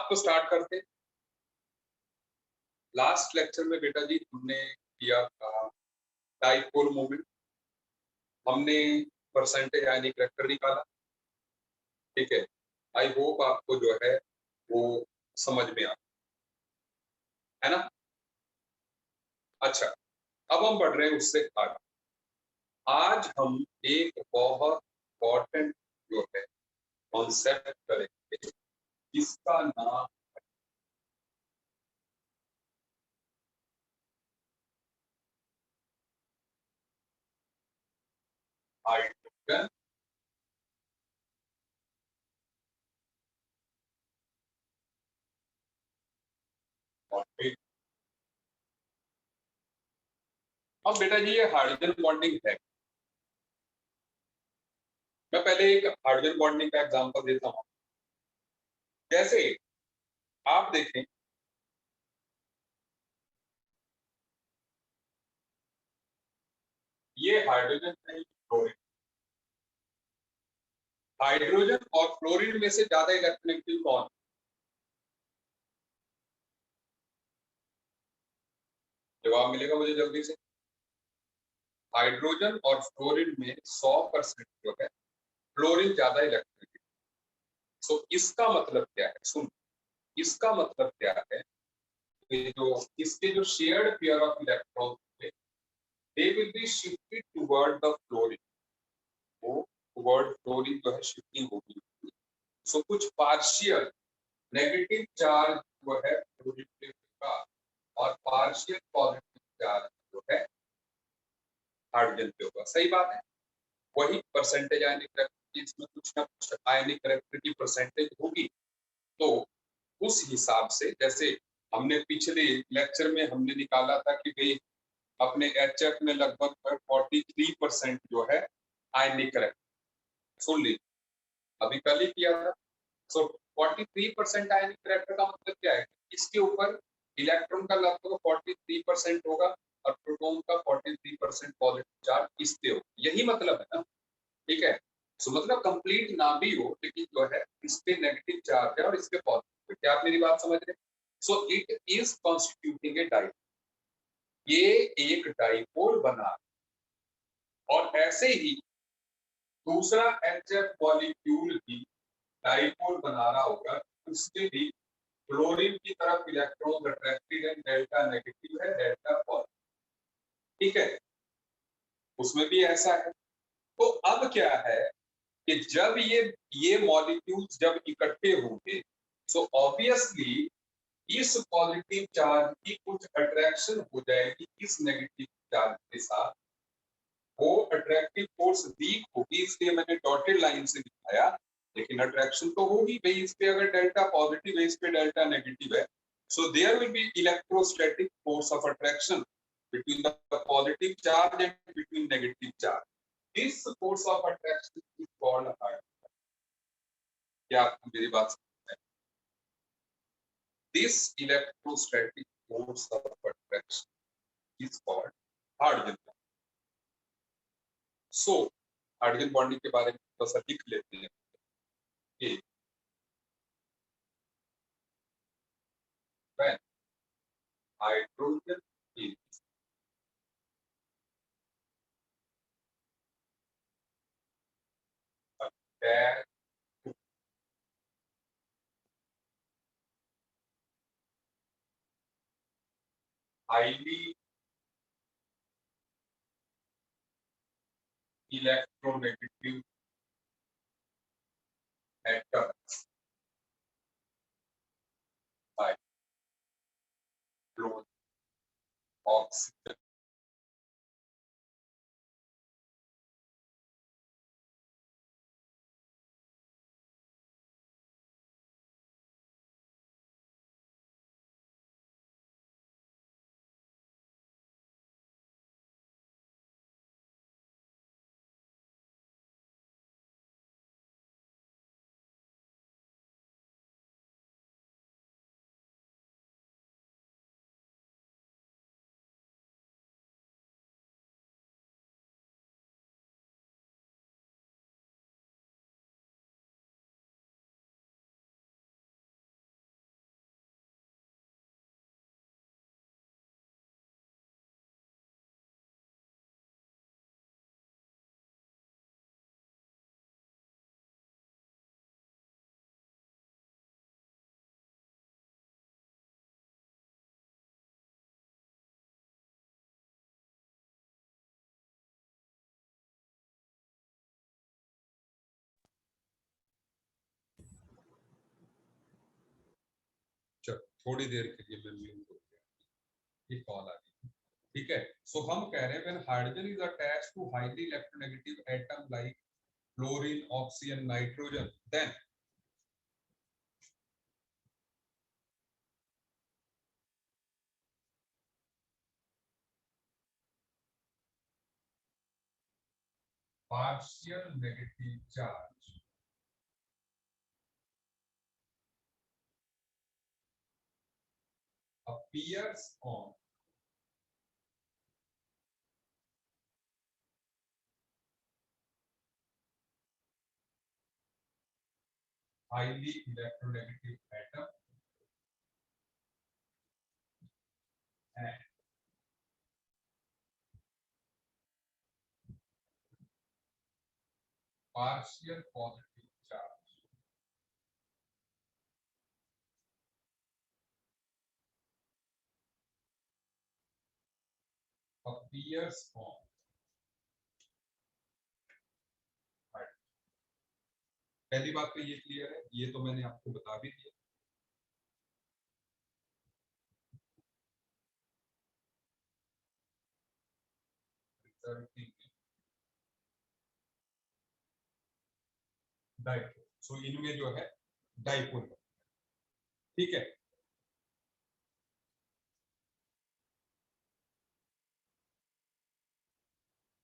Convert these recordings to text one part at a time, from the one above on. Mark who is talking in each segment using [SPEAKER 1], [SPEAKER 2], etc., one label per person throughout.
[SPEAKER 1] तो स्टार्ट करते। Last lecture में बेटा जी हमने किया था डाइपोल मोमेंट, हमने परसेंटेज यानी करैक्टर निकाला। ठीक है, आई होप आपको जो है वो समझ में आ, है ना। अच्छा, अब हम बढ़ रहे हैं उससे आगे। आज हम एक बहुत इम्पोर्टेंट जो है कॉन्सेप्ट करेंगे, जिसका नाम हाइड्रोजन बॉन्डिंग। अब बेटा जी ये हाइड्रोजन बॉन्डिंग है, मैं पहले एक हाइड्रोजन बॉन्डिंग का एग्जांपल देता हूं। जैसे आप देखें, ये हाइड्रोजन है, फ्लोरीन। हाइड्रोजन और फ्लोरीन में से ज्यादा इलेक्ट्रोनेगेटिव कौन? जवाब मिलेगा मुझे जल्दी से। हाइड्रोजन और फ्लोरीन में 100% जो है फ्लोरीन ज्यादा इलेक्ट्रोनेगेटिव। सो इसका मतलब क्या है, सुन, इसका मतलब क्या है कि जो इसके जो शेयर्ड पेयर ऑफ इलेक्ट्रॉन थे, they will be shifted toward the fluorine. वो टुवर्ड फ्लोरीन जो है शिफ्टिंग होगी। सो कुछ पार्शियल नेगेटिव चार्ज जो है फ्लोरीन पे होगा और पार्शियल पॉजिटिव चार्ज जो है हाइड्रोजन पे होगा। सही बात है। वही परसेंटेज आयनिक करेक्टिविटी, इसमें कुछ ना कुछ आयनिक करेक्टिविटी परसेंटेज होगी। तो उस हिसाब से, जैसे हमने पिछले लेक्चर में हमने निकाला था कि भाई अपने HF में लगभग 43% जो है आयनिक करेक्टिविटी, सुन लीजिए, अभी कल ही किया था। सो 43% आयनिक करेक्टर का मतलब क्या है? इसके ऊपर इलेक्ट्रॉन का लगभग 43% होगा और प्रोटॉन का 43% पॉजिटिव चार्ज इस पे हो। यही मतलब है ना। ठीक है, सो मतलब कंप्लीट ना भी हो, लेकिन जो है इस पे नेगेटिव चार्ज है और इस पे पॉजिटिव। क्या आप मेरी बात समझ रहे हैं? So it is constituting a dipole. ये एक डाइपोल बना, और ऐसे ही दूसरा HF मॉलिक्यूल भी डाइपोल बना रहा होगा, उसके भी क्लोरीन की तरफ इलेक्ट्रॉन अट्रैक्टेड है, डेल्टा नेगेटिव है, डेल्टा पॉजिटिव। ठीक है, उसमें भी ऐसा है। तो अब क्या है कि जब ये मॉलिक्यूल्स जब इकट्ठे होंगे, सो ऑब्वियसली इस पॉजिटिव चार्ज की कुछ अट्रैक्शन हो जाएगी इस नेगेटिव चार्ज के साथ। वो अट्रैक्टिव फोर्स वीक होगी, इसलिए मैंने डॉटेड लाइन से दिखाया, लेकिन अट्रैक्शन तो होगी भाई। इस पे अगर डेल्टा पॉजिटिव है, इस पे डेल्टा नेगेटिव है, so there will be electrostatic force of attraction between the positive charge and between negative charge. This force of attraction is called hydrogen. क्या आपको मेरी बात समझ में? This electrostatic force of attraction is called hydrogen bond. So hydrogen bonding के बारे में थोड़ा सा लिख लेते हैं कि when hydrogen is attached to highly electronegative atoms by clone oxygen चलो थोड़ी देर के लिए मैं म्यूट हो गया, ये कॉल आ गई। ठीक है, सो हम कह रहे हैं when hydrogen is attached to highly electronegative atom like fluorine, oxygen, nitrogen, then partial negative charge appears on highly electronegative atom and partial positive charge appears on hydrogen। पहली बात तो ये क्लियर है, ये तो मैंने आपको बता भी दिया। डाइपोल, सो इनमें जो है डाइपोल, ठीक है।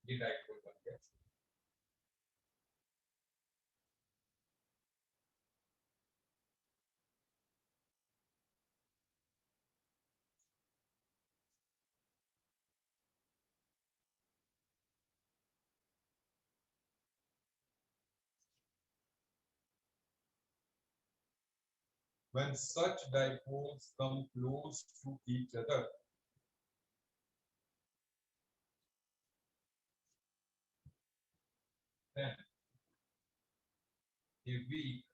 [SPEAKER 1] ये डाइपोल बन गया। When such dipoles come close to each other, then a weak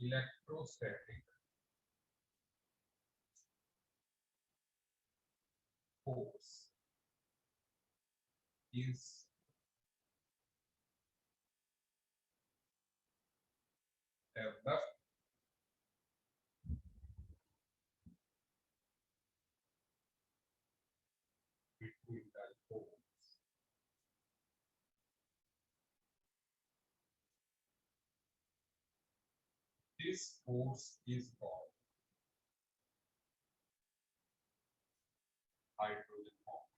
[SPEAKER 1] electrostatic force is developed between dipoles. This force is called hydrogen bond.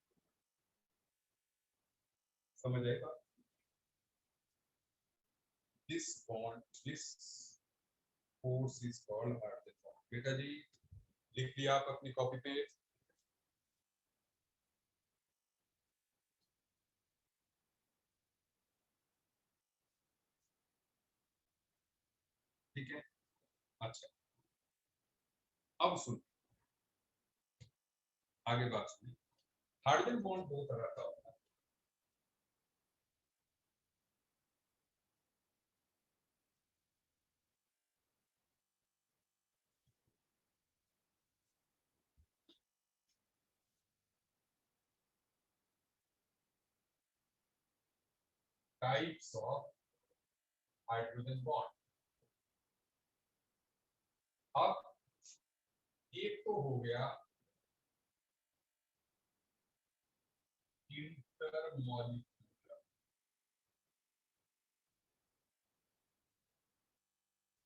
[SPEAKER 1] समझ आएगा? This bond, this force is called hydrogen bond. बेटा जी लिख लिया आप अपनी copy पे? ठीक है, अच्छा अब सुन, आगे बात सुनिए। हाइड्रोजन बॉन्ड दो तरह का होता है। Types of hydrogen bond. अब एक तो हो गया इंटरमॉलिक्यूलर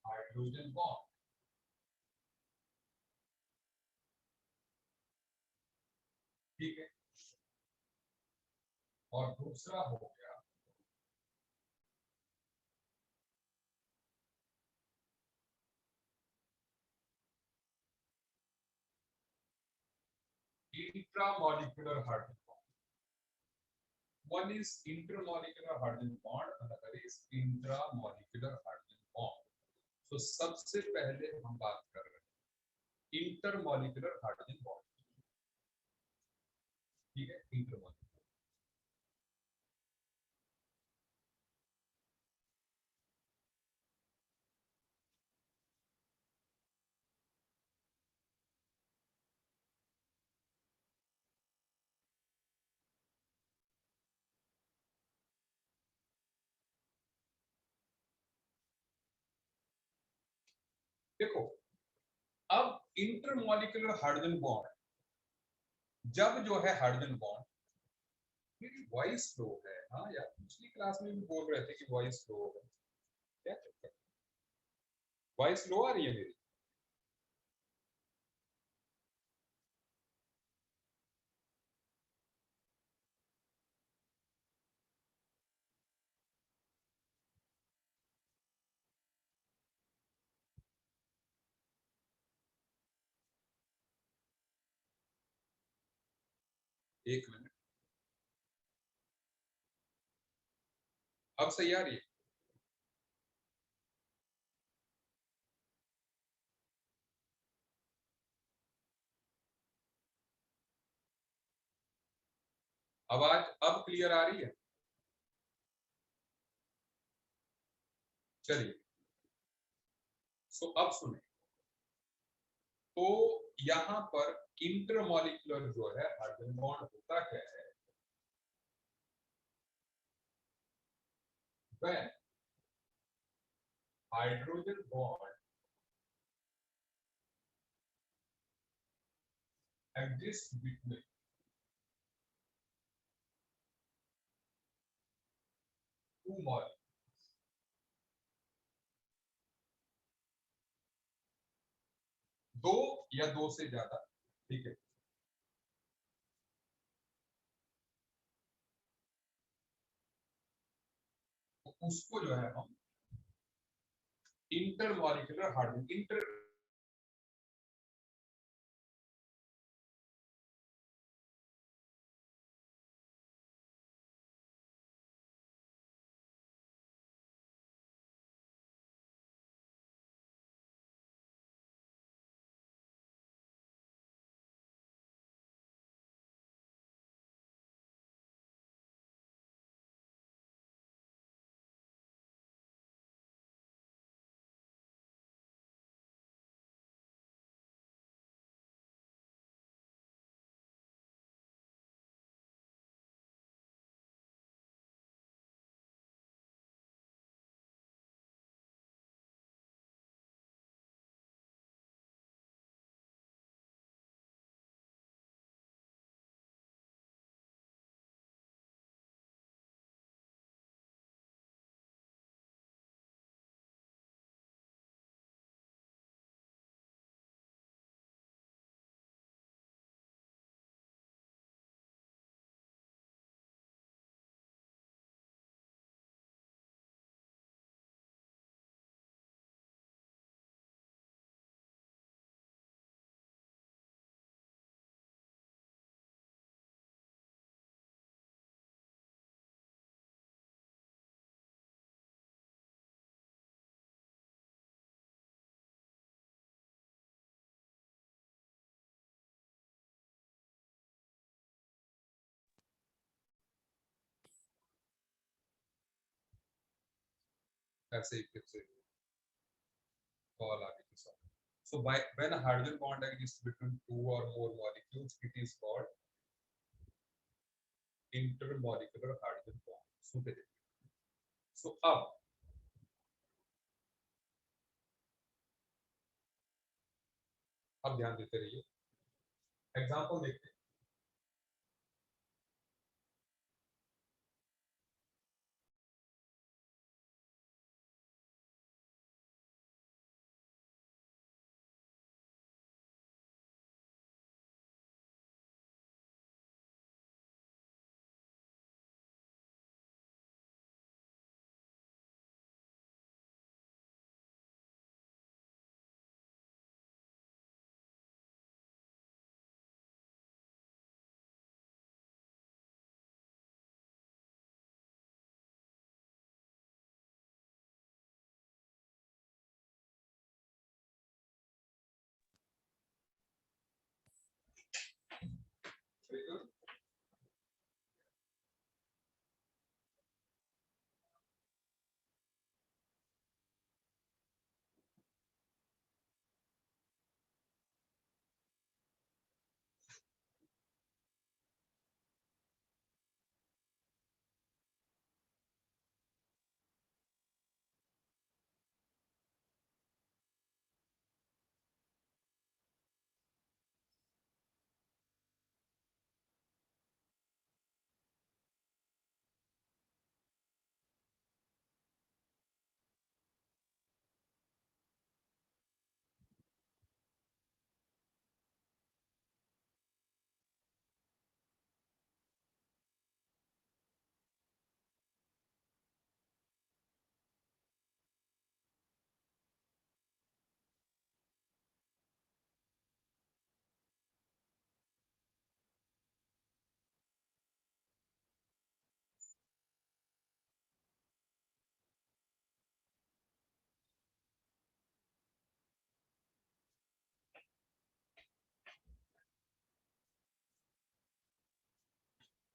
[SPEAKER 1] हाइड्रोजन बॉन्ड, ठीक है। और दूसरा हो गया intramolecular hydrogen bond. One is intermolecular hydrogen bond, another is intramolecular hydrogen bond. तो सबसे पहले हम बात कर रहे हैं इंटरमॉलिक्यूलर हाइड्रोजन बॉन्ड, ठीक है। इंटरमॉलिक्यूलर देखो, अब इंटरमॉलिक्यूलर हाइड्रोजन बॉन्ड, जब जो है हाइड्रोजन बॉन्ड, मेरी वॉइस स्लो है। हाँ यार, पिछली क्लास में भी बोल रहे थे कि वॉइस स्लो है, क्या चक्कर, वॉइस स्लो आ रही है मेरी? एक मिनट, अब सही आ रही है? आवाज अब क्लियर आ रही है? चलिए, सो अब सुने, तो यहाँ पर इंटरमॉलिक्यूलर जो है हाइड्रोजन बॉन्ड होता क्या है? when hydrogen bond exists between two molecules, दो या दो से ज्यादा, ठीक है, तो उसको जो है हम इंटरमॉलिक्यूलर हाइड्रोजन, इंटर ऐसे ही फिर से कॉल आ गई थी। So when a hydrogen bond exists between two or more molecules, it is called intermolecular hydrogen bond. सुनते देखिए। So अब ध्यान देते रहिए, एग्जांपल देखते हैं।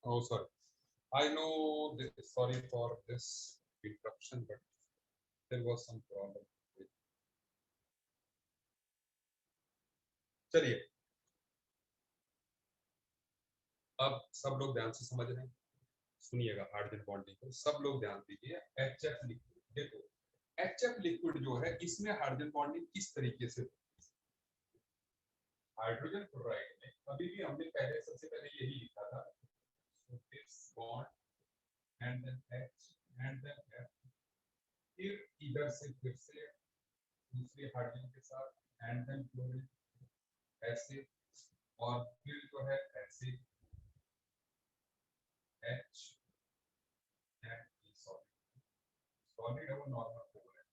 [SPEAKER 1] Oh, sorry. I know. Sorry for this interruption, but there was some problem. चलिए, अब सब लोग ध्यान से समझ रहे हैं, सुनिएगा हाइड्रोजन बॉन्डिंग को, सब लोग ध्यान दीजिए। HF लिक्विड, देखो HF लिक्विड जो है इसमें हाइड्रोजन बॉन्डिंग किस तरीके से, हाइड्रोजन क्लोराइड में अभी भी हमने पहले सबसे पहले यही लिखा था, so this bond and then H and then F, फिर इधर से फिर से दूसरे हाइड्रोजन के साथ एंड देन क्लोरीन ऐसे, और फिर जो है ऐसे H and E solid, solid है वो नॉर्मल कोर है।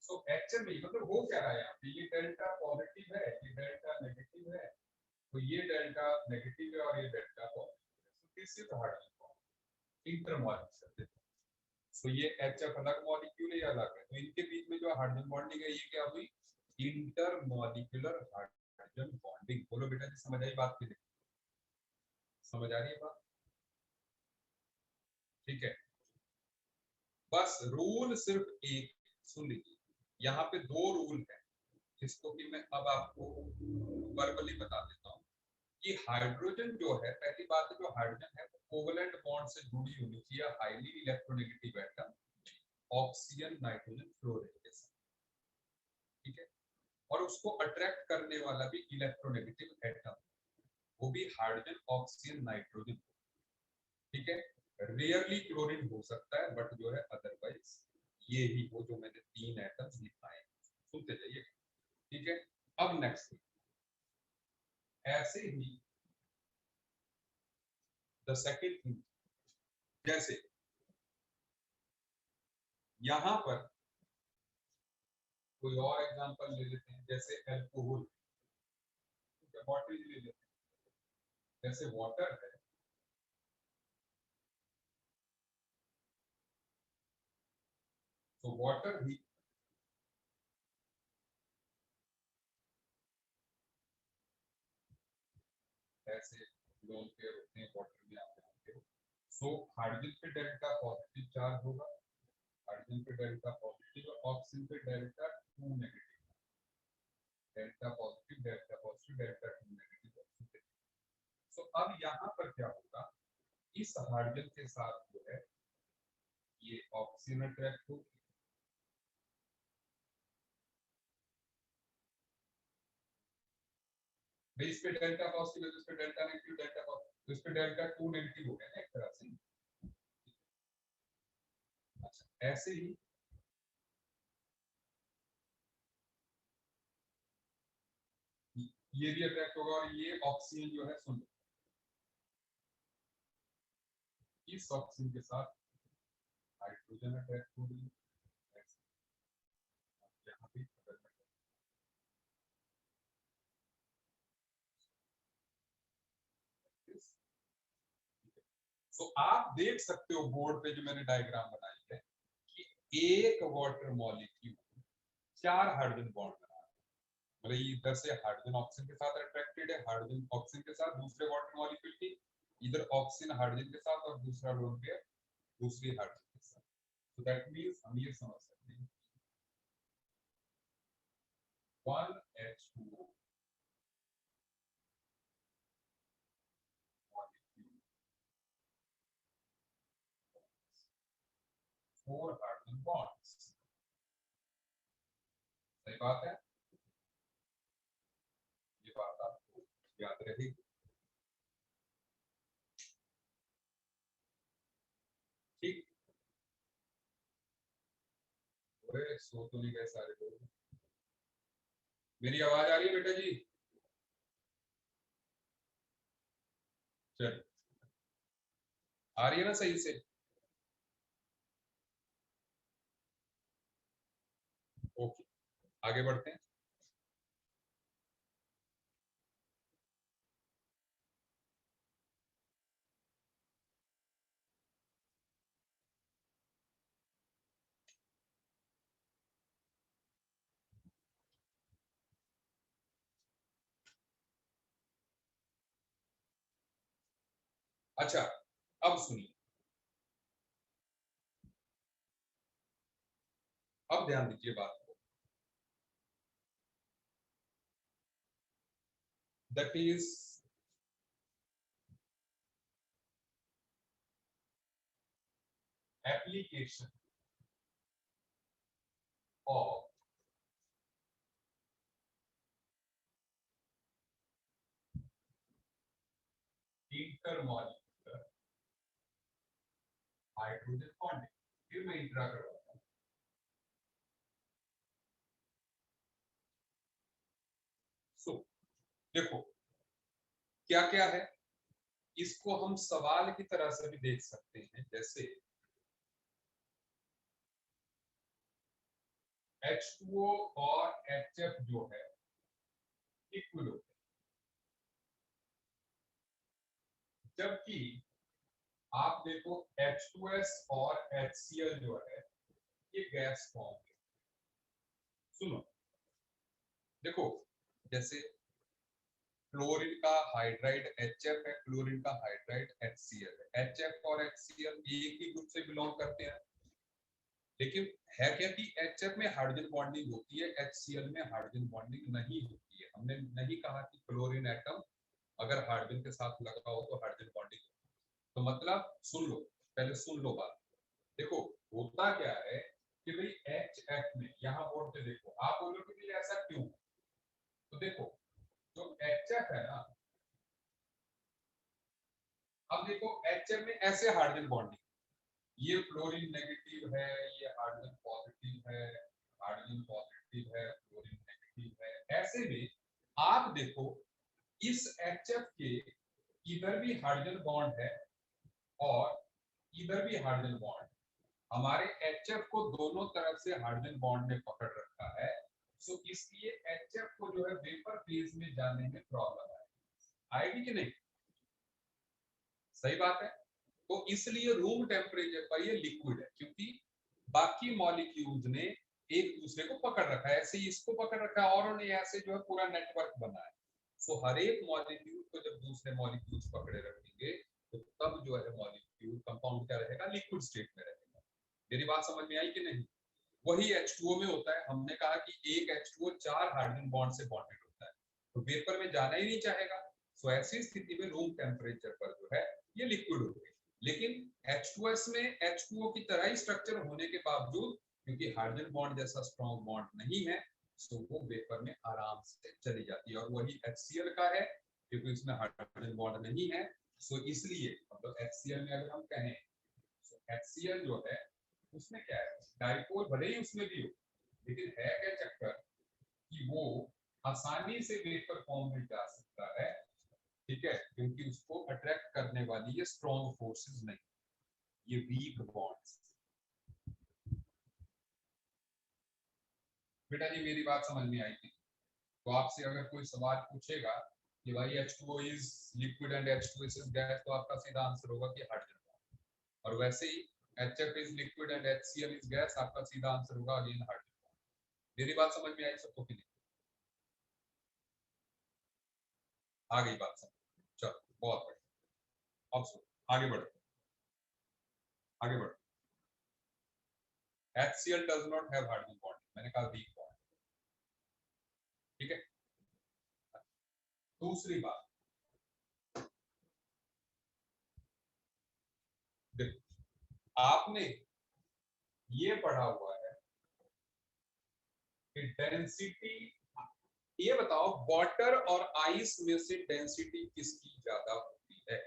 [SPEAKER 1] सो एक्चुअली मतलब हो क्या रहा है यहाँ पे, ये डेल्टा पॉजिटिव है, ये डेल्टा नेगेटिव है, तो ये डेल्टा नेगेटिव है और ये डेल्टा पॉजिटिव है। So this is hydrogen bond intermolecular. So ये HF अलग मॉलिक्यूल है, अलग है, तो इनके बीच में जो हाइड्रोजन बॉन्डिंग है ये क्या हुई, इंटरमॉलिक्यूलर हाइड्रोजन बॉन्डिंग। बोलो बेटा जी, समझ आई बात की, समझ आ रही है बात? ठीक है, बस रूल सिर्फ एक सुन लीजिए, यहाँ पे दो रूल है जिसको कि मैं अब आपको वर्बली बता देता हूँ कि हाइड्रोजन जो है, पहली बात है जो हाइड्रोजन है वो कोवेलेंट बॉन्ड से जुड़ी होनी चाहिए highly electronegative atom oxygen nitrogen fluorine के साथ, ठीक है, और उसको अट्रैक्ट करने वाला भी इलेक्ट्रोनेगेटिव एटम, वो भी हाइड्रोजन ऑक्सीजन नाइट्रोजन, ठीक है। रेयरली क्लोरीन हो सकता है बट जो है अदरवाइज ये ही वो जो मैंने तीन एटम्स लिखाए, सुनते जाइए, ठीक है। अब नेक्स्ट, ऐसे ही द सेकंड थिंग, जैसे यहां पर कोई और एग्जांपल ले लेते हैं, जैसे अल्कोहल, वाटर ले लेते हैं, जैसे वाटर है, तो वाटर भी ऐसे लोन पेयर होते हैं वाटर में, आप जानते हो। सो हाइड्रोजन पे डेल्टा पॉजिटिव चार्ज होगा, हाइड्रोजन पे डेल्टा पॉजिटिव और ऑक्सीजन पे delta 2 negative, delta positive delta positive delta 2 negative. So अब यहाँ पर क्या होगा, इस हाइड्रोजन के साथ जो है ये ऑक्सीजन अट्रैक्ट होगी, इस पे डेल्टा पॉजिटिव है, इस पे डेल्टा नेगेटिव, डेल्टा पॉजिटिव, इस पे डेल्टा 2 नेगेटिव हो गया ना एक तरह से। अच्छा, ऐसे ही ये भी अट्रैक्ट होगा और ये ऑक्सीजन जो है सुन, इस ऑक्सीजन के साथ हाइड्रोजन अट्रैक्ट होगी, यहाँ पे तो आप देख सकते हो बोर्ड पे जो मैंने डायग्राम बनाई है कि एक वाटर मॉलिक्यूल चार हाइड्रोजन बॉन्ड बना रहा है, मतलब इधर से हाइड्रोजन ऑक्सीजन के साथ अट्रैक्टेड है, हाइड्रोजन ऑक्सीजन के साथ दूसरे वाटर मॉलिक्यूल की, इधर ऑक्सीजन हाइड्रोजन के साथ और दूसरा लोन पेयर दूसरी हाइड्रोजन के साथ। तो दैट मींस हम ये समझ सकते हैं 1H2 मॉलिक्यूल 4 हाइड्रोजन बॉन्ड्स, सही बात है, ये बात आपको याद रहेगी, ठीक। सो तो नहीं गए सारे लोग, मेरी आवाज आ रही है बेटा जी? चल, आ रही है ना सही से? ओके, आगे बढ़ते हैं। अच्छा, अब सुनिए, अब ध्यान दीजिए बात को। That is application of intermolecular hydrogen bonding. फिर मैं इंट्रा करवाता हूं। सो देखो क्या क्या है, इसको हम सवाल की तरह से भी देख सकते हैं, जैसे H2O और HF जो है इक्वल होते हैं, जबकि आप देखो H2S और HCl जो है ये गैस फॉर्म है। सुनो, देखो जैसे क्लोरीन का हाइड्राइड HF है, क्लोरीन का हाइड्राइड HCl है। HF और HCl एक ही ग्रुप से बिलोंग करते हैं, लेकिन है क्या कि HF में हाइड्रोजन बॉन्डिंग होती है, HCl में हाइड्रोजन बॉन्डिंग नहीं होती है। हमने नहीं कहा कि क्लोरीन एटम अगर हाइड्रोजन के साथ लगा हो तो हाइड्रोजन बॉन्डिंग हो। तो मतलब सुन लो, पहले सुन लो बात। देखो होता क्या है कि भाई HF में यहाँ बोर्ड पे देखो, आप बोलोगे कि ऐसा क्यों, तो देखो जो HF है ना, अब देखो HF में ऐसे हाइड्रोजन बॉन्डिंग, ये फ्लोरीन नेगेटिव है, ये हाइड्रोजन पॉजिटिव है, हाइड्रोजन पॉजिटिव है, फ्लोरीन नेगेटिव है। ऐसे में आप देखो इस HF के इधर भी हाइड्रोजन बॉन्ड है और इधर भी हाइड्रोजन बॉन्ड। हमारे HF को दोनों तरफ से हाइड्रोजन बॉन्ड ने पकड़ रखा है, सो इसलिए HF को जो है वेपर फेज में जाने में प्रॉब्लम आएगी कि नहीं? सही बात है। तो इसलिए रूम टेम्परेचर पर ये लिक्विड है, क्योंकि बाकी मॉलिक्यूल्स ने एक दूसरे को पकड़ रखा है, ऐसे ही इसको पकड़ रखा है और उन्हें ऐसे जो है पूरा नेटवर्क बना है। सो हर एक मॉलिक्यूल को जब दूसरे मॉलिक्यूल्स पकड़े रखेंगे तो तब जो है मॉलिक्यूल कंपाउंड क्या रहेगा, लिक्विड स्टेट में रहेगा। मेरी बात समझ में आई कि नहीं? वही H2O में होता है, हमने कहा कि एक H2O 4 हाइड्रोजन बॉन्ड से बॉन्डेड होता है, तो वेपर में जाना ही नहीं चाहेगा। सो ऐसी स्थिति में रूम टेम्परेचर पर जो है ये लिक्विड हो गई। लेकिन H2S में H2O की तरह ही स्ट्रक्चर होने के बावजूद, क्योंकि हाइड्रोजन बॉन्ड जैसा स्ट्रॉन्ग बॉन्ड नहीं है, सो वो वेपर में आराम से चली जाती है। और वही HCl का है, क्योंकि उसमें हाइड्रोजन बॉन्ड नहीं है, सो इसलिए मतलब HCl में अगर हम कहें, सो HCl जो है उसमें क्या है, डाइपोल भले ही उसमें भी हो, लेकिन है क्या चक्कर कि वो आसानी से वेपर फॉर्म में जा सकता है, ठीक है, क्योंकि उसको अट्रैक्ट करने वाली ये स्ट्रॉन्ग फोर्सेस नहीं, ये वीक बॉन्ड्स। बेटा जी मेरी बात समझ में आई थी? तो आपसे अगर कोई सवाल पूछेगा कि भाई H2O is liquid and H2S is gas, तो आपका सीधा आंसर होगा कि हाइड्रोजन बॉन्ड। और वैसे ही HF is liquid and HCl is gas, आपका सीधा आंसर होगा अगेन हाइड्रोजन बॉन्ड। मेरी बात समझ में आई सबको कि नहीं? आ गई बात समझ? चलो बहुत बढ़िया। अब सुनो, आगे बढ़ो, आगे बढ़ो। HCl does not have hydrogen bond, मैंने कहा वीक बॉन्ड, ठीक है। दूसरी बात, देखो आपने ये पढ़ा हुआ है कि डेंसिटी, ये बताओ वाटर और आइस में से डेंसिटी किसकी ज्यादा होती है?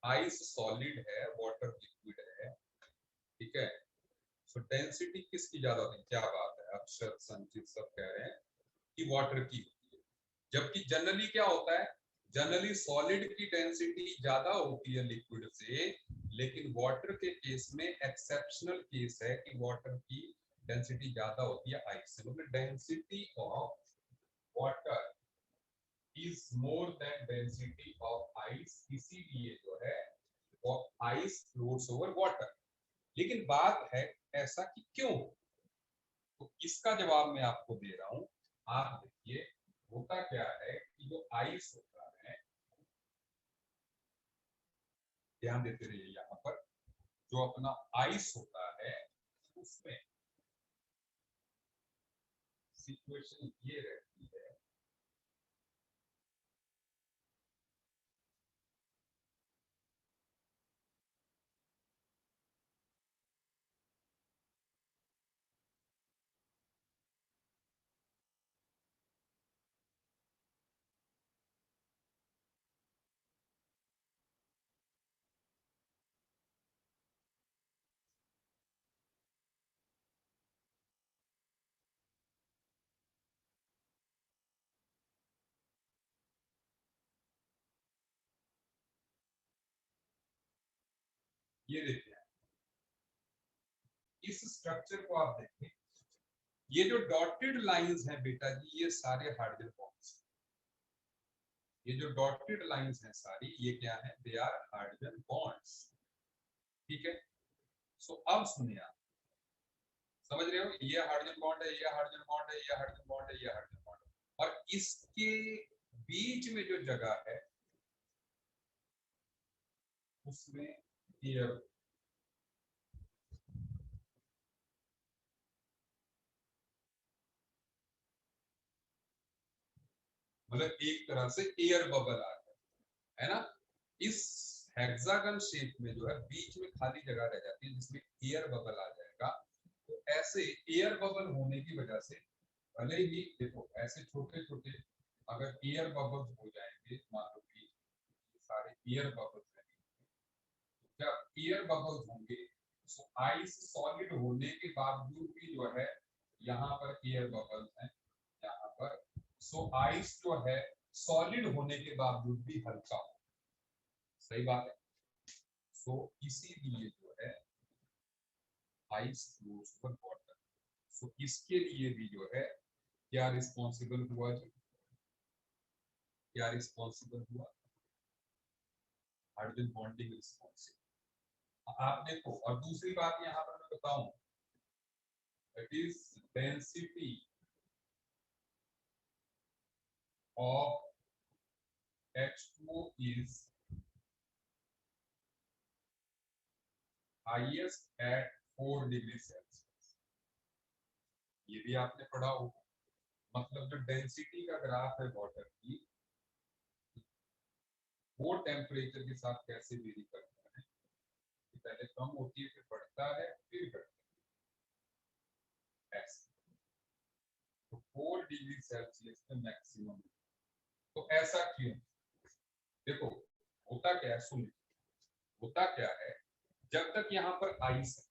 [SPEAKER 1] आइस सॉलिड है, वाटर लिक्विड है, ठीक है। सो डेंसिटी किसकी ज्यादा होती है? क्या बात है, अक्षर संचित सब कह रहे हैं कि वाटर की होती है, जबकि जनरली क्या होता है, जनरली सॉलिड की डेंसिटी ज्यादा होती है लिक्विड से, लेकिन वाटर के केस में एक्सेप्शनल केस है कि वाटर की डेंसिटी ज्यादा होती है आइस से। मतलब density of water is more than density of ice, इसीलिए जो है वो आइस फ्लोट्स ओवर वाटर। लेकिन बात है ऐसा कि क्यों, तो इसका जवाब मैं आपको दे रहा हूं। आप देखिए होता क्या है कि जो आइस होता है, ध्यान देते रहिए। यहाँ पर जो अपना आइस होता है उसमें सिचुएशन ये रहती है, ये देखिए इस स्ट्रक्चर को आप देखें, ये जो डॉटेड लाइंस हैं बेटा जी, ये सारे हाइड्रोजन बॉन्ड्स। ये जो डॉटेड लाइंस हैं सारी, ये क्या है? They are hydrogen bonds. ठीक है, सो अब सुनिए, आप समझ रहे हो, ये हाइड्रोजन बॉन्ड है, ये हाइड्रोजन बॉन्ड है, ये हाइड्रोजन बॉन्ड है, ये हाइड्रोजन बॉन्ड है, और इसके बीच में जो जगह है उसमें एयर, मतलब एक तरह से एयर बबल आ गया है ना। इस हेक्सागन शेप में जो है बीच में खाली जगह रह जाती है जिसमें एयर बबल आ जाएगा। तो ऐसे एयर बबल होने की वजह से भले ही देखो ऐसे छोटे छोटे अगर एयर बबल्स हो जाएंगे, मान लो कि सारे एयर बबल्स हैं, तो जब एयर बबल्स होंगे तो आइस सॉलिड होने के बावजूद भी जो है यहाँ पर एयर बबल्स हैं यहाँ पर। सो आइस जो है सॉलिड होने के बावजूद भी हल्का हो, सही बात है। सो इसीलिए जो है आइस फ्लोज ओवर वाटर। सो इसके लिए भी जो है क्या रिस्पॉन्सिबल हुआ जी? क्या रिस्पॉन्सिबल हुआ? Hydrogen bonding responsible. आप देखो, और दूसरी बात यहाँ पर मैं बताऊं, that is density of H2O is highest at 4 degree Celsius. ये भी आपने पढ़ा होगा। मतलब जो डेंसिटी का ग्राफ है वाटर की, वो टेम्परेचर के साथ कैसे वेरी करता है, पहले कम होती है फिर बढ़ता है फिर घटता है ऐसे। तो 4 डिग्री सेल्सियस में मैक्सिमम। तो ऐसा क्यों? देखो होता क्या है, सुन, होता क्या है, जब तक यहाँ पर आइस है,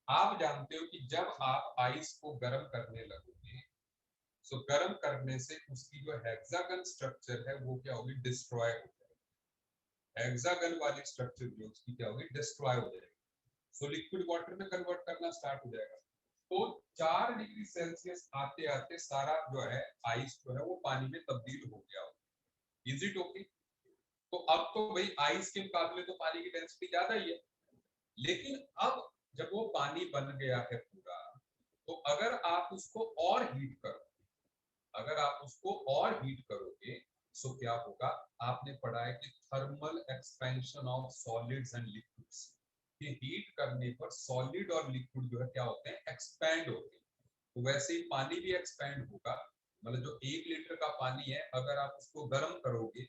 [SPEAKER 1] आप जानते हो कि जब आप आइस को गर्म करने लगोगे, सो गर्म करने से उसकी जो हेक्सागन स्ट्रक्चर है वो क्या होगी? डिस्ट्रॉय हो जाएगी। हेक्सागन वाली स्ट्रक्चर जो उसकी क्या होगी? डिस्ट्रॉय हो जाएगी। सो लिक्विड वाटर में कन्वर्ट करना स्टार्ट हो जाएगा। तो 4 डिग्री सेल्सियस आते आते सारा जो है आइस जो है वो पानी में तब्दील हो गया होगा। Is it okay? तो अब तो भाई आइस के मुकाबले तो पानी की डेंसिटी ज्यादा ही है, लेकिन अब जब वो पानी बन गया है पूरा, तो अगर आप उसको और हीट करो, अगर आप उसको और हीट करोगे तो क्या होगा? आपने पढ़ा है कि thermal expansion of solids and liquids, कि हीट करने पर सॉलिड और लिक्विड जो है क्या होते हैं? एक्सपैंड होते हैं। तो वैसे ही पानी भी एक्सपैंड होगा। मतलब जो 1 लीटर का पानी है, अगर आप उसको गर्म करोगे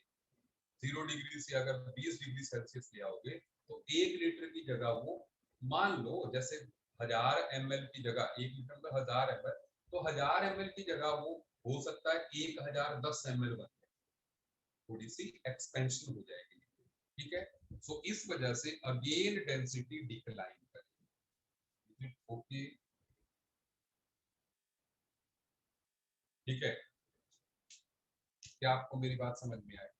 [SPEAKER 1] 0 डिग्री से अगर 20 डिग्री सेल्सियस ले आओगे, तो 1 लीटर की जगह वो, मान लो जैसे 1000 ml की जगह, 1 लीटर में 1000 ml, तो 1000 ml की जगह वो हो सकता है 1010 ml बन जाए, थोड़ी सी एक्सपेंशन हो जाएगी। ठीक है, सो इस वजह से अगेन डेंसिटी डिक्लाइन करेगी। ओके, ठीक है, क्या आपको मेरी बात समझ में आए?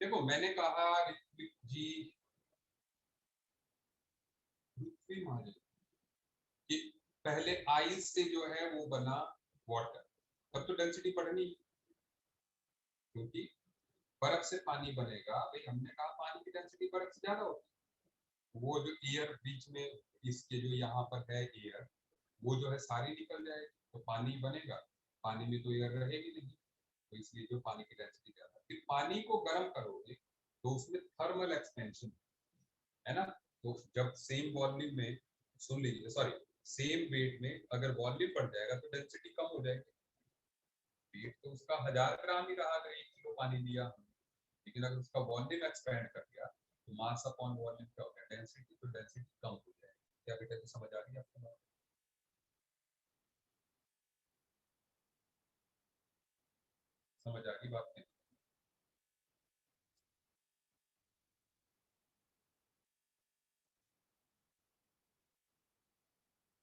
[SPEAKER 1] देखो मैंने कहा ऋत्विक जी, पृथ्वी महाराज, कि पहले आइस से जो है वो बना वाटर, तब तो डेंसिटी बढ़नी, क्योंकि बर्फ से पानी बनेगा। भाई हमने कहा पानी की डेंसिटी बर्फ से ज्यादा होती वो जो एयर बीच में इसके जो यहाँ पर है एयर, वो जो है सारी निकल जाएगी, तो पानी बनेगा, पानी में तो एयर रहेगी नहीं, तो इसलिए जो पानी की डेंसिटी ज्यादा। फिर पानी को गर्म करोगे तो उसमें थर्मल एक्सपेंशन है ना, तो जब सेम वॉल्यूम में, सुन लीजिए सॉरी, सेम वेट में अगर वॉल्यूम बढ़ जाएगा तो डेंसिटी कम हो जाएगी। वेट तो उसका 1000 ग्राम ही रहा अगर 1 किलो पानी लिया, लेकिन अगर उसका वॉल्यूम एक्सपेंड कर दिया तो मास अपॉन वॉल्यूम क्या हो गया, डेंसिटी, तो डेंसिटी कम हो जाएगी। क्या बेटा तो समझ आ रही है आपको? समझ आ गई बात नहीं?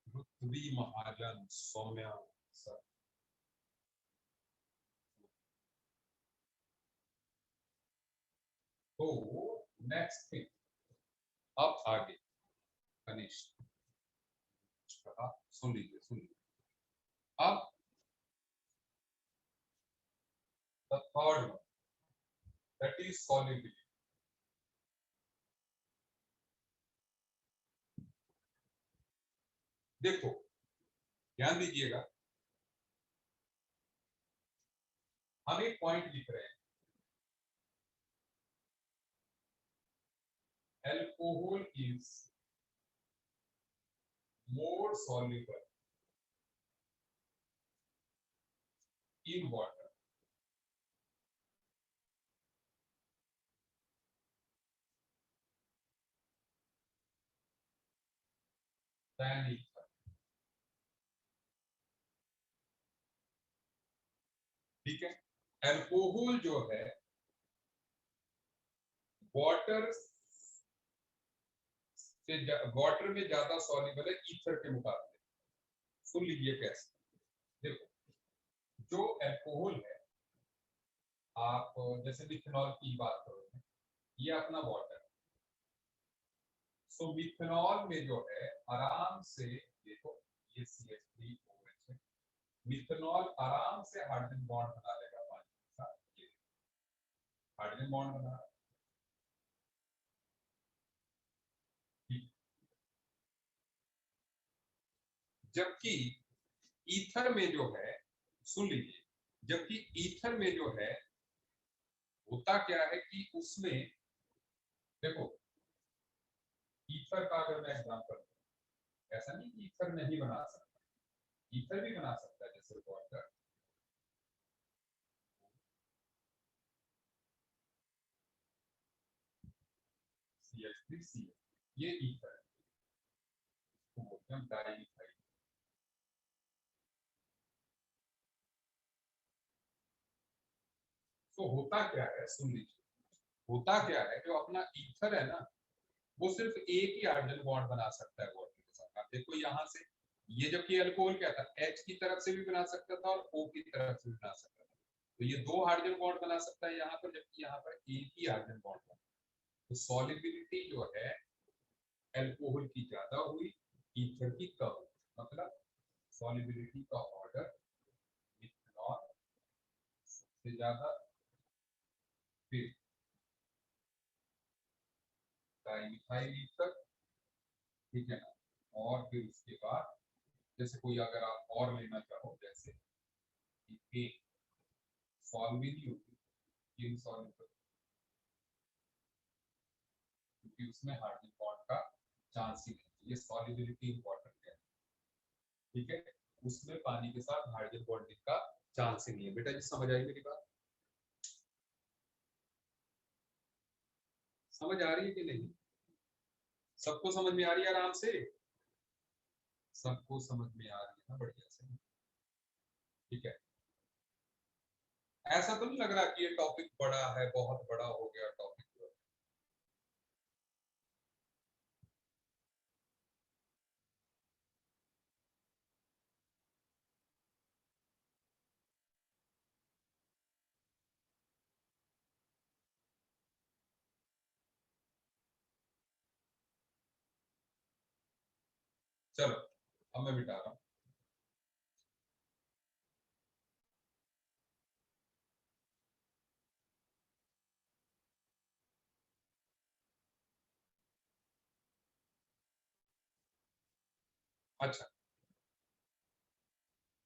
[SPEAKER 1] पृथ्वी महाजन सौम्या सर। तो नेक्स्ट थिंग, अब आगे कनिष्ठ कहा, सुन लीजिए सुन लीजिए। अब the third one, that is solubility. देखो ध्यान दीजिएगा, हम एक पॉइंट लिख रहे हैं, alcohol is more soluble in water than ether। ठीक है, एल्कोहल जो है वाटर से, वाटर में ज्यादा सॉल्युबल है ईथर के मुकाबले। सुन लीजिए कैसे। देखो, जो एल्कोहल है, आप जैसे मिथेनॉल की बात करो, ये अपना वाटर, सो मिथेनॉल में जो है आराम से, देखो ये CH3OH है, मिथेनॉल आराम से हाइड्रोजन बॉन्ड बना लेगा पानी के साथ, ये हाइड्रोजन बॉन्ड बना। ठीक। जबकि ईथर में जो है, सुन लीजिए, जबकि ईथर में जो है होता क्या है कि उसमें, देखो ईथर का अगर मैं एग्जांपल दूं, ऐसा नहीं कि ईथर नहीं बना सकता, ईथर भी बना सकता है, जैसे वाटर, CH3 ये ईथर है, इसको बोलते हैं डाइईथाइल। तो होता क्या है, सुन लीजिए, होता क्या है, जो अपना ईथर है ना, वो सिर्फ एक ही हाइड्रोजन बॉन्ड बना सकता है वाटर के साथ। आप देखो यहाँ से, ये जबकि अल्कोहल क्या था, H की तरफ से भी बना सकता था और O की तरफ से भी बना सकता था, तो ये दो हाइड्रोजन बॉन्ड बना सकता है यहाँ पर, जबकि यहाँ पर एक ही हाइड्रोजन बॉन्ड बना। तो सॉलिबिलिटी जो है अल्कोहल की ज्यादा हुई, ईथर की कम हुई, मतलब सॉलिबिलिटी का ऑर्डर मिथनॉल से ज्यादा, फिर डाइमिथाइल ईथर, ठीक है ना, और फिर उसके बाद जैसे कोई अगर आप और लेना चाहो, जैसे एक सॉल्विन होती, इनसॉल्युबल, क्योंकि उसमें हाइड्रोजन बॉन्ड का चांस ही नहीं, ये सॉल्युबिलिटी इंपॉर्टेंट है। ठीक है, उसमें पानी के साथ हाइड्रोजन बॉन्डिंग का चांस ही नहीं है। बेटा जी समझ आई मेरी बात? समझ आ रही है कि नहीं? सबको समझ में आ रही है आराम से? सबको समझ में आ रही है ना, बढ़िया से? ठीक है, ऐसा तो नहीं लग रहा कि ये टॉपिक बड़ा है, बहुत बड़ा हो गया टॉपिक? चलो अब मैं मिटा रहा हूँ। अच्छा,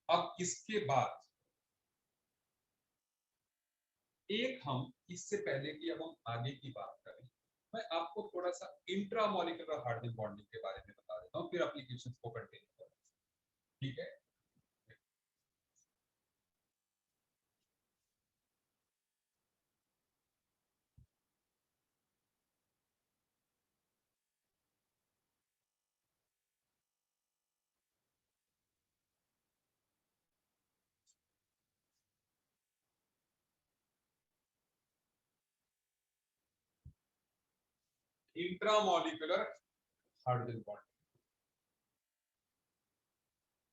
[SPEAKER 1] अब इसके बाद एक हम इससे पहले कि अब हम आगे की बात करें, मैं आपको थोड़ा सा इंट्रामॉलिक्यूलर हाइड्रोजन बॉन्डिंग के बारे में बता देता हूँ, फिर एप्लीकेशंस को कंटिन्यू करें। ठीक है, intramolecular hydrogen bonding,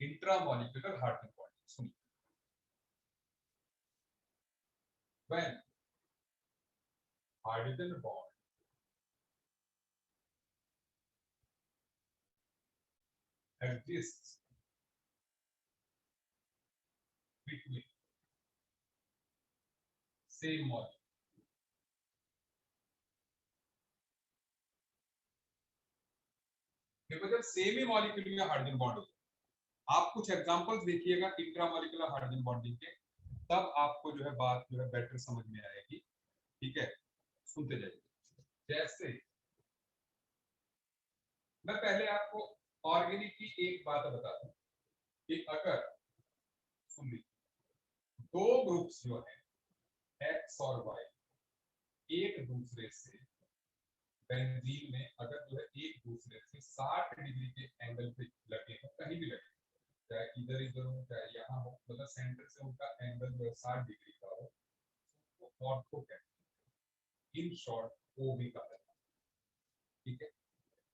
[SPEAKER 1] intramolecular hydrogen bonding सुनिए। when hydrogen bond exists between same molecule, देखो जब सेम ही मॉलिक्यूल में हाइड्रोजन बॉन्ड हो, आप कुछ एग्जांपल्स देखिएगा इंट्रामॉलिक्यूलर हाइड्रोजन बॉन्डिंग के, तब आपको जो है बात जो है बेटर समझ में आएगी। ठीक है, सुनते जाइए। जैसे मैं पहले आपको ऑर्गेनिक की एक बात बता दूं कि अगर सुन लीजिए, दो ग्रुप्स जो है एक्स और वाई एक दूसरे से बेंजीन में अगर जो है एक दूसरे से 60 डिग्री के एंगल पे लगे हो, कहीं भी लगे, चाहे इधर इधर हो चाहे यहाँ हो, मतलब सेंटर से उनका एंगल जो है 60 डिग्री का हो, तो ऑर्थो कहते हैं, इन शॉर्ट ओ भी कहा जाता है। ठीक है,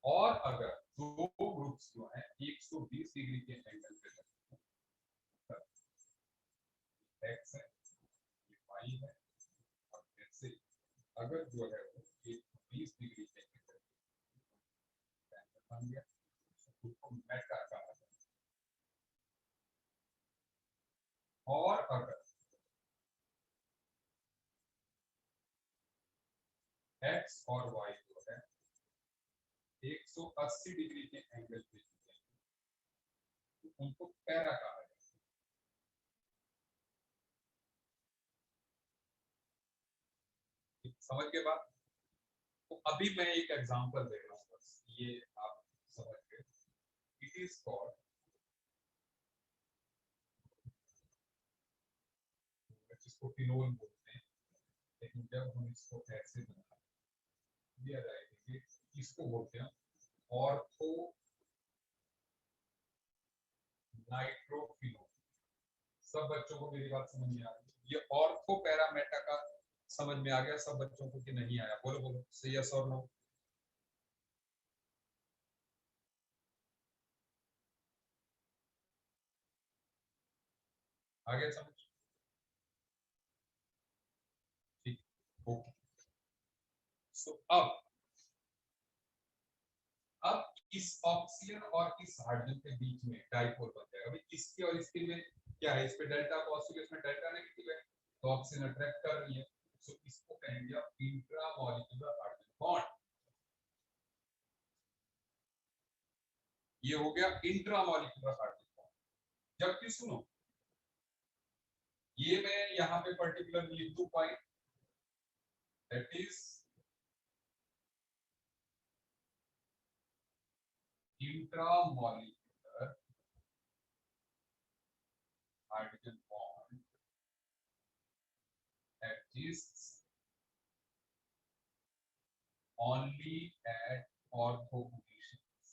[SPEAKER 1] और अगर दो ग्रुप्स जो है 120 डिग्री के एंगल पे लगे, एक्स है ये वाई है, और ऐसे अगर जो है वो 120 डिग्री के एंगल बन गया, तो उसको मेटा कहा जाता है। और अगर एक्स और वाई जो है 180 डिग्री के एंगल पे तो उनको पैरा कहा जाता है। समझ के बाद तो अभी मैं एक एग्जांपल दे रहा हूँ, बस ये आप समझ गए। इट इज कॉल्ड, जिसको फिनोल बोलते हैं, लेकिन जब हम इसको ऐसे बना दिया जाएगा, इसको बोलते हैं ऑर्थो नाइट्रोफिनोल। सब बच्चों को मेरी बात समझ में आ रही है? ये ऑर्थो पैरामेटा का समझ में आ गया सब बच्चों को कि नहीं आया? बोलो बोलो, सही यस और नो। आ गया समझ? ठीक, ओके। सो अब इस ऑक्सीजन और इस हाइड्रोजन के बीच में डाइपोल बन जाएगा। अभी इसके और इसके में क्या है? इस पे डेल्टा पॉजिटिव, इसमें डेल्टा नेगेटिव है, तो ऑक्सीजन अट्रैक्ट कर रही है, सो इसको कहेंगे आप इंट्रा मॉलिक्यूलर हाइड्रोजन बॉन्ड। ये हो गया इंट्रा मॉलिक्यूलर हाइड्रोजन बॉन्ड। जबकि सुनो, ये मैं यहाँ पे पर्टिकुलर लिख दूं point, that is intra molecular hydrogen bond exists only at ortho positions.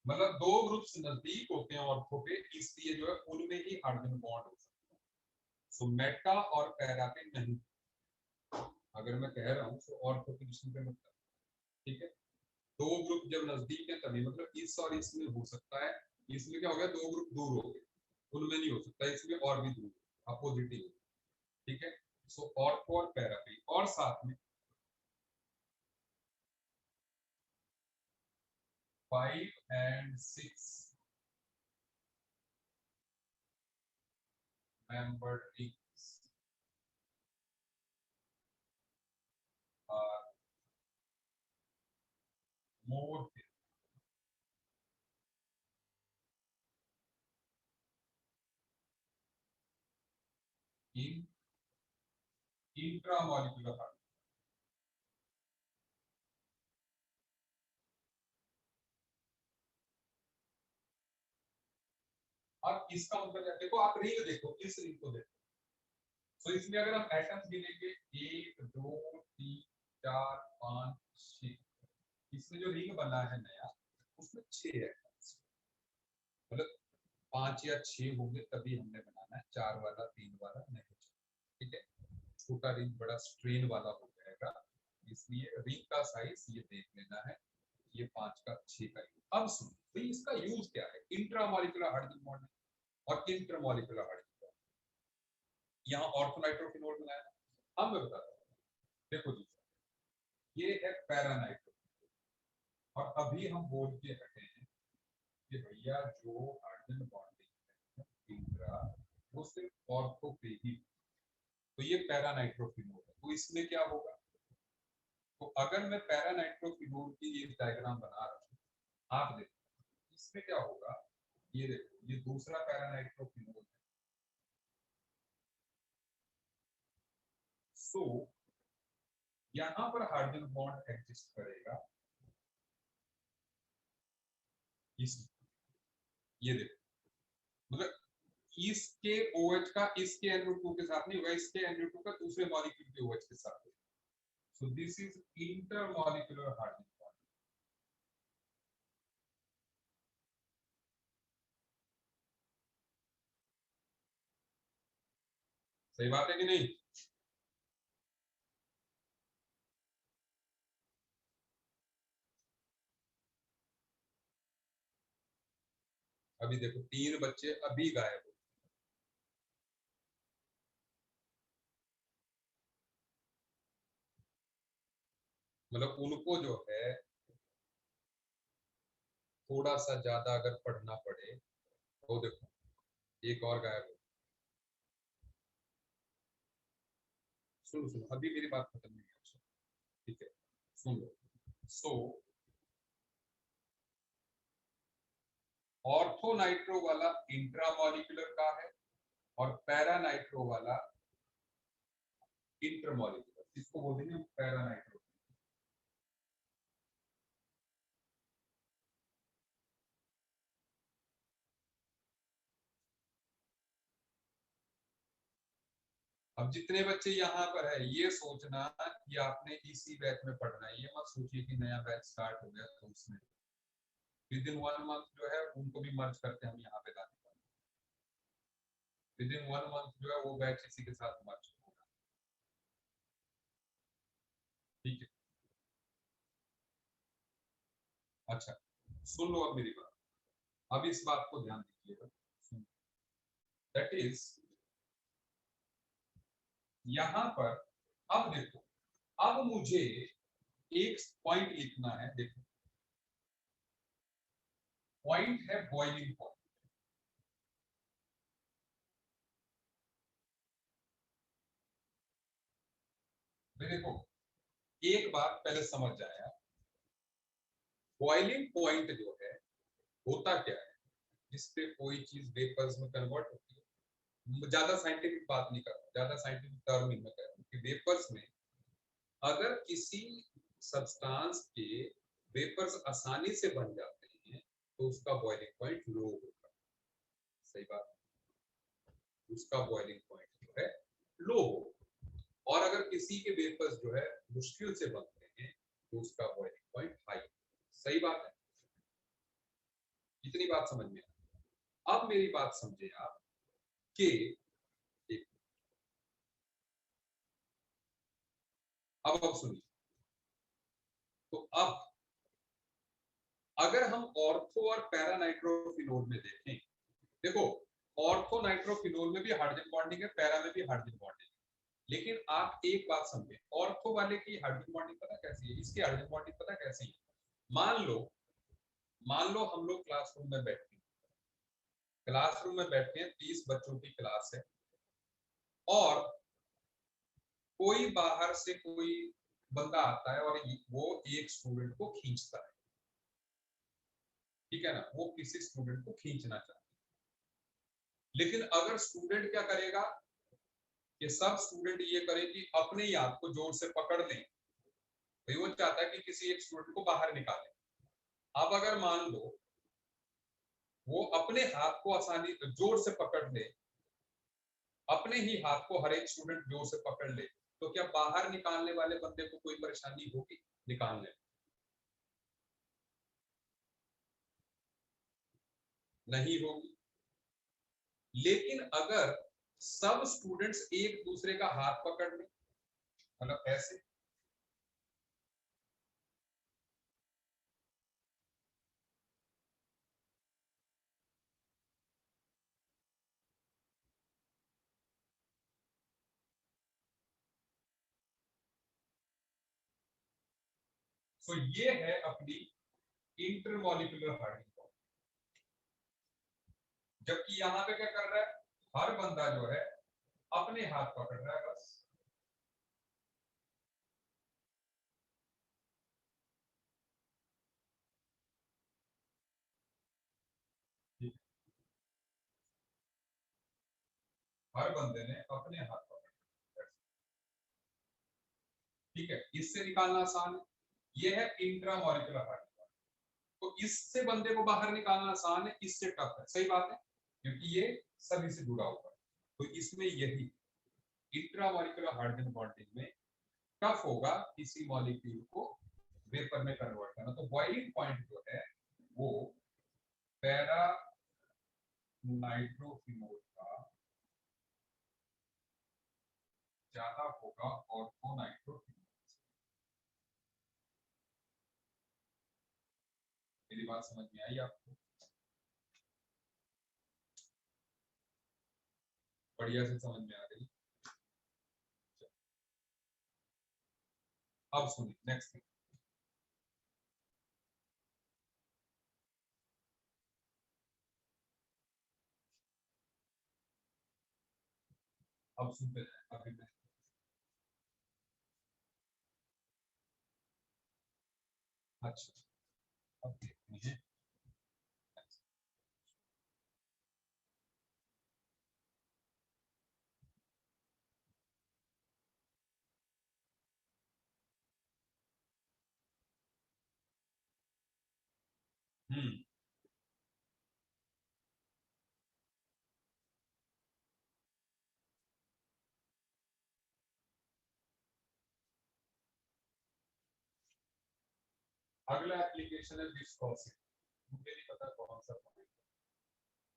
[SPEAKER 1] मतलब दो ग्रुप्स नजदीक होते हैं ऑर्थो पे, इसलिए जो है उनमें ही हाइड्रोजन बॉन्ड हो सकता है। सो मेटा और पैरा पे नहीं। अगर मैं कह रहा हूँ तो ऑर्थो पोजीशन पे मतलब, ठीक है, दो ग्रुप जब नजदीक है तभी, मतलब इस और इसमें हो सकता है। इसमें क्या हो गया, दो ग्रुप दूर हो गए, उनमें नहीं हो सकता, इसमें और भी दूर, अपोजिट ही। ठीक है, सो ऑर्थो और पैरा पे, और साथ में 5 and 6 membered rings are more in intramolecular hormone. अब इसका मतलब है, देखो आप रिंग देखो, इस रिंग को देखो, तो इसमें अगर हम एटम्स गिनेंगे 1 2 3 4 5 6, इसमें जो रिंग बना है नया उसमें 6 एटम्स, मतलब 5 या 6 होंगे तभी हमने बनाना है, 4 वाला 3 वाला नहीं। ठीक है, छोटा रिंग बड़ा स्ट्रेन वाला हो जाएगा, इसलिए रिंग का साइज ये देख लेना है, ये 5 का 6 का। अब सुनो, तो इसका यूज क्या है, इंट्रामॉलिक्यूलर हाइड्रोजन बॉन्ड और इंटरमॉलिक्यूलर हाइड्रोजन। यहाँ ऑर्थोनाइट्रोफिनोल बनाया, अब मैं बताता हूँ, देखो जी, ये है पैरानाइट्रो, और अभी हम बोल के हटे हैं कि भैया जो हाइड्रोजन बॉन्डिंग है इंट्रा, वो सिर्फ ऑर्थो पे ही, तो ये पैरानाइट्रोफिनोल है, तो इसमें क्या होगा, तो अगर मैं पैरानाइट्रोफिनोल की ये डायग्राम बना रहा हूँ, आप देखो इसमें क्या होगा, ये देखो ये दूसरा पैरानाइट्रोफिनोल है, सो यहाँ पर हाइड्रोजन बॉन्ड एग्जिस्ट करेगा, इस ये देखो, मतलब इसके OH का इसके NO2 के साथ नहीं होगा, इसके NO2 का दूसरे मॉलिक्यूल के OH के साथ होगा, सो this is intermolecular hydrogen bond. सही बात है कि नहीं, अभी देखो 3 बच्चे अभी गायब हो, मतलब उनको जो है थोड़ा सा ज्यादा अगर पढ़ना पड़े तो देखो एक और गायब हो, सुनो सुनो अभी मेरी बात खत्म नहीं है, ठीक है सुन लो, सो ऑर्थोनाइट्रो वाला इंट्रामॉलिक्यूलर का है और पैरानाइट्रो वाला इंटरमॉलिक्यूलर, इसको बोलते हैं पैरानाइट्रो। अब जितने बच्चे यहाँ पर है ये सोचना कि आपने इसी बैच में पढ़ना है, ये मत सोचिए कि नया बैच स्टार्ट हो गया तो उसमें विद इन 1 मंथ जो है उनको भी मर्ज करके हम यहाँ पे लाने वाले, विद इन 1 मंथ जो है वो बैच इसी के साथ मर्ज होगा। ठीक है, अच्छा सुन लो अब मेरी बात, अब इस बात को ध्यान दीजिएगा, दैट इज यहाँ पर, अब देखो, अब मुझे एक पॉइंट लिखना है, देखो पॉइंट है बॉइलिंग पॉइंट, देखो एक बात पहले समझ जाए, बॉइलिंग पॉइंट जो है होता क्या है, जिसपे कोई चीज वेपर्स में कन्वर्ट होती है, ज्यादा साइंटिफिक बात नहीं कर रहा, ज्यादा साइंटिफिक टर्म में कह रहा हूँ कि वेपर्स में अगर किसी सब्सटेंस के वेपर्स आसानी से बन जाते हैं तो उसका बॉइलिंग पॉइंट लो होगा, सही बात, उसका बॉइलिंग पॉइंट जो है लो हो, और अगर किसी के वेपर्स जो है मुश्किल से बनते हैं तो उसका बॉइलिंग पॉइंट हाई, सही बात है, इतनी बात समझ में। अब मेरी बात समझे आप कि अब सुनिए, तो अब अगर हम ऑर्थो और पैरानाइट्रोफिनोल में देखें, देखो ऑर्थोनाइट्रोफिनोल में भी हाइड्रोजन बॉन्डिंग है, पैरा में भी हाइड्रोजन बॉन्डिंग है, लेकिन आप एक बात समझे, ऑर्थो वाले की हाइड्रोजन बॉन्डिंग पता कैसी है, इसकी हाइड्रोजन बॉन्डिंग पता कैसी है, मान लो हम लोग क्लासरूम में बैठे हैं, क्लासरूम में बैठे हैं, 30 बच्चों की क्लास है, और कोई बाहर से कोई बंदा आता है और वो एक स्टूडेंट को खींचता है, ठीक है ना, वो किसी स्टूडेंट को खींचना चाहते हैं। लेकिन अगर स्टूडेंट क्या करेगा कि सब स्टूडेंट ये करे कि अपने ही हाथ को जोर से पकड़ लें, भाई वो चाहता है कि किसी एक स्टूडेंट को बाहर निकाले। अब अगर मान लो वो अपने हाथ को आसानी जोर से पकड़ ले, अपने ही हाथ को हर एक स्टूडेंट जोर से पकड़ ले, तो क्या बाहर निकालने वाले बंदे को कोई परेशानी होगी निकालने? नहीं होगी। लेकिन अगर सब स्टूडेंट्स एक दूसरे का हाथ पकड़ लें, मतलब ऐसे, तो ये है अपनी इंटरमॉलिक्यूलर हार्डनिंग। जबकि यहां पे क्या कर रहा है, हर बंदा जो है अपने हाथ पकड़ रहा है बस। हर बंदे ने अपने हाथ पकड़, ठीक है, इससे निकालना आसान है। ये है इंट्रामॉलिक्यूलर हार्डनिंग। तो इससे बंदे को बाहर निकालना आसान है, इससे टफ है, सही बात है, क्योंकि ये सभी से जुड़ा हुआ है। तो इसमें यही इंट्रामॉलिक्यूलर हार्डनिंग बॉन्डिंग में टफ होगा किसी मॉलिक्यूल को वेपर में कन्वर्ट करना। तो बॉइलिंग पॉइंट जो है वो पैरा नाइट्रोफिनोल का ज्यादा होगा ऑर्थो नाइट्रोफिनोल। मेरी बात समझ में आई आपको? बढ़िया से समझ में आ गई। अब सुनिए नेक्स्ट। अब सुनते हैं अभी मैं। अच्छा, अब देखते हैं। हम्म। अगला एप्लीकेशन है विस्कोसिटी। मुझे नहीं पता कौन सा पॉइंट।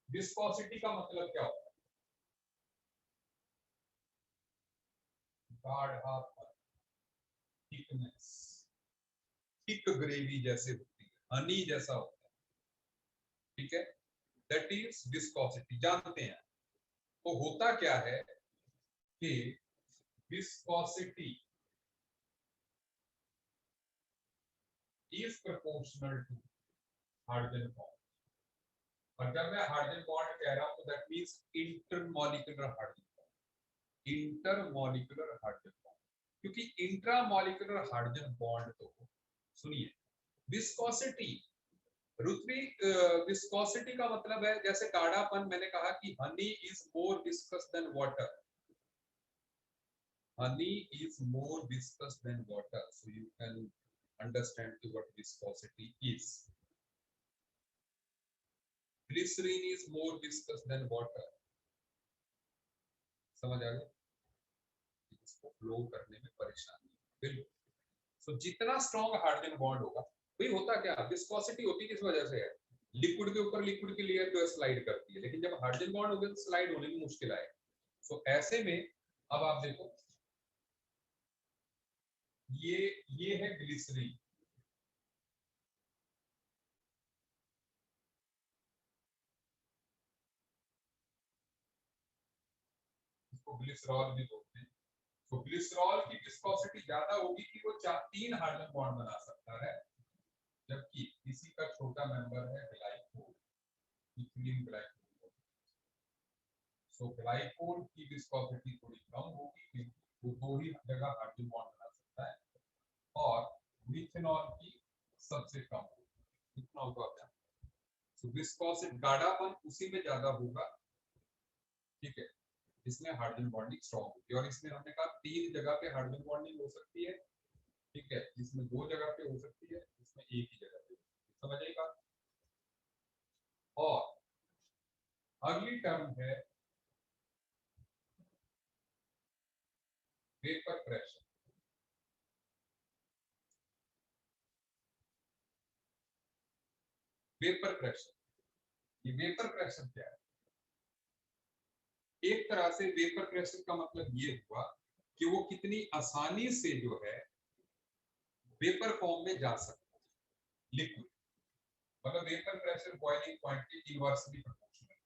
[SPEAKER 1] विस्कोसिटी का मतलब क्या होता है? गाढ़ापन, थिकनेस, थिक ग्रेवी जैसे होती है, हनी जैसा होता है, ठीक है, दैट इज विस्कोसिटी, जानते हैं। तो होता क्या है कि viscosity is proportional to hydrogen bond. और जब मैं हाइड्रोजन बॉन्ड कह रहा हूं तो that means intermolecular hydrogen bond, intermolecular hydrogen bond. क्योंकि इंट्रामॉलिक्यूलर हाइड्रोजन बॉन्ड तो, सुनिए, विस्कोसिटी, रुत्वी, विस्कोसिटी का मतलब है जैसे गाढ़ापन, मैंने कहा कि honey is more viscous than water, honey is more viscous than water, so you can understand what viscosity is. Glycerin is more viscous than water, समझ आ गया? इसको फ्लो करने में परेशानी बिल्कुल। तो जितना स्ट्रॉन्ग हाइड्रोजन बॉन्ड होगा, भाई होता क्या, विस्कोसिटी होती किस वजह से है, लिक्विड के ऊपर लिक्विड की लेयर जो है स्लाइड करती है, लेकिन जब हाइड्रोजन बॉन्ड हो गया तो स्लाइड होने में मुश्किल आएगी। तो ऐसे में अब आप देखो, ये ये है ग्लिसरीन, इसको ग्लिसरॉल भी बोलते हैं। तो ग्लिसरॉल की विस्कोसिटी ज्यादा होगी कि वो 3 हाइड्रोजन बॉन्ड बना सकता है, जबकि इसी का छोटा मेंबर है ग्लाइकोल, इथिलीन ग्लाइकोल। सो ग्लाइकोल की विस्कोसिटी थोड़ी कम होगी क्योंकि वो 2 ही जगह हाइड्रोजन बॉन्ड बना सकता है, और मिथेनॉल की सबसे कम होगी। इथेनॉल को आप तो विस्कोसिटी गाढ़ापन उसी में ज्यादा होगा, ठीक है, इसमें हाइड्रोजन बॉन्डिंग स्ट्रॉन्ग होगी। और इसमें हमने कहा 3 जगह पे हाइड्रोजन बॉन्डिंग हो सकती है, ठीक है, इसमें 2 जगह पे हो सकती है, इसमें एक ही जगह पे, समझ आई बात। और अगली टर्म है वेपर प्रेशर। वेपर प्रेशर, ये वेपर प्रेशर क्या है? एक तरह से वेपर प्रेशर का मतलब ये हुआ कि वो कितनी आसानी से जो है वेपर फॉर्म में जा सकता है, लिक्विड। मतलब वेपर प्रेशर बॉइलिंग पॉइंट के इनवर्सली प्रोपोर्शनल,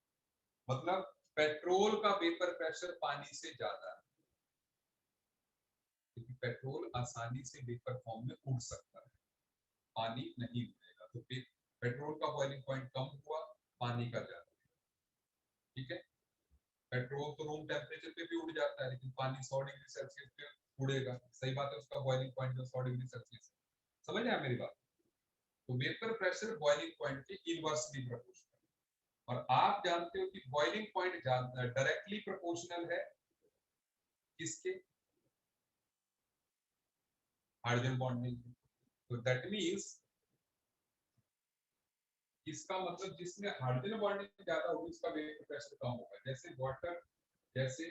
[SPEAKER 1] मतलब पेट्रोल का वेपर प्रेशर पानी से ज्यादा है, क्योंकि पेट्रोल आसानी से वेपर फॉर्म में उड़ सकता है, पानी नहीं उड़ेगा। तो पेट्रोल का बॉइलिंग पॉइंट कम हुआ, पानी का ज्यादा, ठीक है। पेट्रोल तो रूम टेम्परेचर पे भी उड़ जाता है, लेकिन पानी 100 डिग्री सेल्सियस पे उड़ेगा, सही बात है, उसका बॉइलिंग पॉइंट जो 100 डिग्री सेल्सियस है। समझ आया मेरी बात? तो वेपर प्रेशर बॉइलिंग पॉइंट के इनवर्सली प्रोपोर्शनल। और आप जानते हो कि बॉइलिंग पॉइंट डायरेक्टली प्रोपोर्शनल है किसके? Hydrogen bonding. तो दैट मींस इसका मतलब जिसमें हाइड्रोजन बॉन्डिंग ज्यादा होगी उसका वेपर प्रेशर कम होगा। जैसे वाटर, जैसे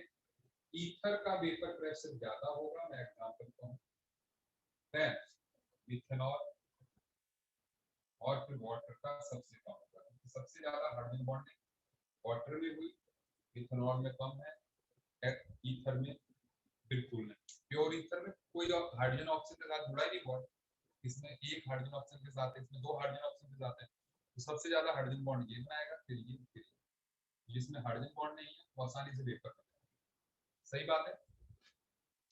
[SPEAKER 1] ईथर का वेपर प्रेशर ज्यादा होगा, मैं एग्जांपल दूं, देन मिथेनॉल और फिर वाटर का सबसे कम होगा। तो सबसे ज्यादा हाइड्रोजन बॉन्डिंग वाटर में हुई, मिथेनॉल में कम है, ईथर में बिल्कुल नहीं। प्योर ईथर में कोई हाइड्रोजन ऑक्सीजन के साथ जुड़ा ही नहीं हुआ, इसमें एक हाइड्रोजन ऑक्सीजन के साथ है, इसमें 2 हाइड्रोजन ऑक्सीजन के साथ है। तो सबसे ज्यादा हाइड्रोजन बॉन्ड ये बनाएगा, फिर ये, फिर ये। जिसमें हाइड्रोजन बॉन्ड नहीं है वो आसानी से वेपर कर जाएगा। सही बात है,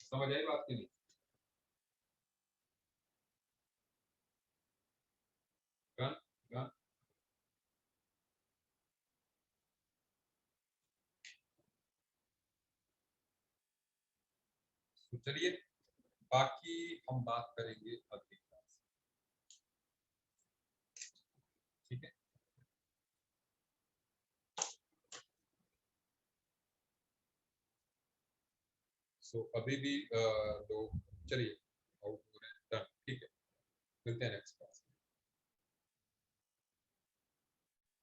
[SPEAKER 1] समझ आई बात की नहीं? गन गन तो चलिए, बाकी हम बात करेंगे अगली क्लास, ठीक है। सो अभी भी लोग, चलिए आउट हो रहे हैं, डन, ठीक है, मिलते हैं नेक्स्ट।